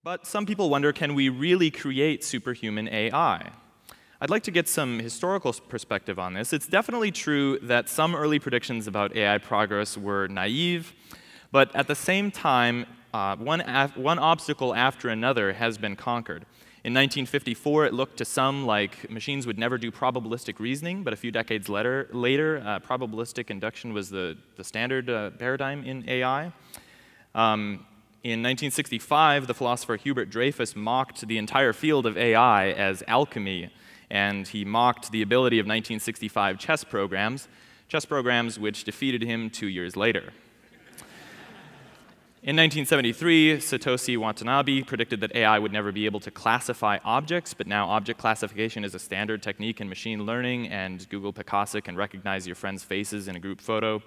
But some people wonder, can we really create superhuman AI? I'd like to get some historical perspective on this. It's definitely true that some early predictions about AI progress were naive, but at the same time, one obstacle after another has been conquered. In 1954, it looked to some like machines would never do probabilistic reasoning, but a few decades later, probabilistic induction was the standard paradigm in AI. In 1965, the philosopher Hubert Dreyfus mocked the entire field of AI as alchemy, and he mocked the ability of 1965 chess programs which defeated him 2 years later. In 1973, Satoshi Watanabe predicted that AI would never be able to classify objects, but now object classification is a standard technique in machine learning, and Google Picasso can recognize your friends' faces in a group photo.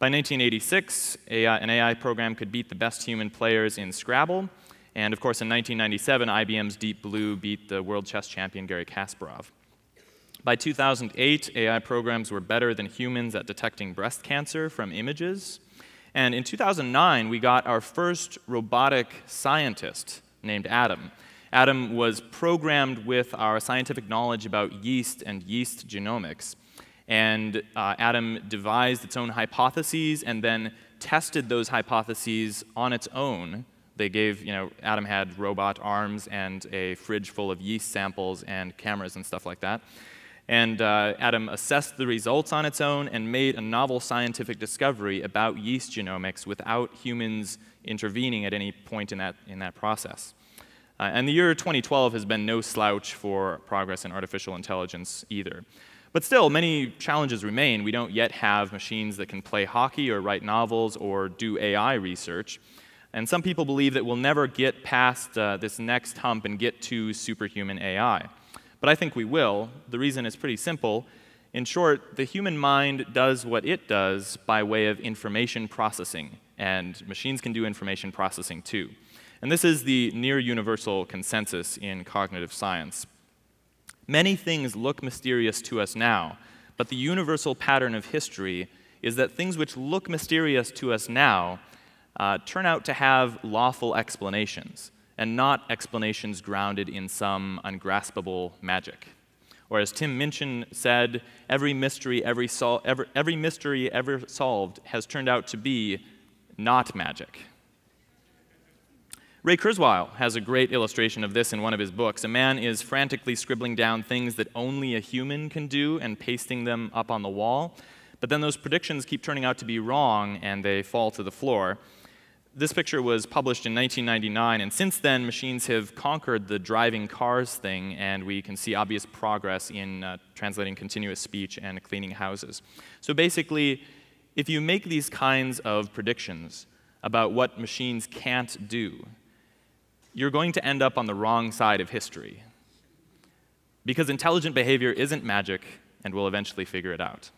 By 1986, an AI program could beat the best human players in Scrabble. And of course, in 1997, IBM's Deep Blue beat the world chess champion Garry Kasparov. By 2008, AI programs were better than humans at detecting breast cancer from images. And in 2009, we got our first robotic scientist named Adam. Adam was programmed with our scientific knowledge about yeast and yeast genomics. And Adam devised its own hypotheses and then tested those hypotheses on its own. They gave, Adam had robot arms and a fridge full of yeast samples and cameras and stuff like that. And Adam assessed the results on its own and made a novel scientific discovery about yeast genomics without humans intervening at any point in that process. And the year 2012 has been no slouch for progress in artificial intelligence either. But still, many challenges remain. We don't yet have machines that can play hockey or write novels or do AI research. And some people believe that we'll never get past this next hump and get to superhuman AI. But I think we will. The reason is pretty simple. In short, the human mind does what it does by way of information processing. And machines can do information processing too. And this is the near universal consensus in cognitive science. Many things look mysterious to us now, but the universal pattern of history is that things which look mysterious to us now turn out to have lawful explanations, and not explanations grounded in some ungraspable magic. Or as Tim Minchin said, every mystery ever solved has turned out to be not magic. Ray Kurzweil has a great illustration of this in one of his books. A man is frantically scribbling down things that only a human can do and pasting them up on the wall, but then those predictions keep turning out to be wrong and they fall to the floor. This picture was published in 1999, and since then, machines have conquered the driving cars thing, and we can see obvious progress in translating continuous speech and cleaning houses. So basically, if you make these kinds of predictions about what machines can't do, you're going to end up on the wrong side of history. Because intelligent behavior isn't magic, and we'll eventually figure it out.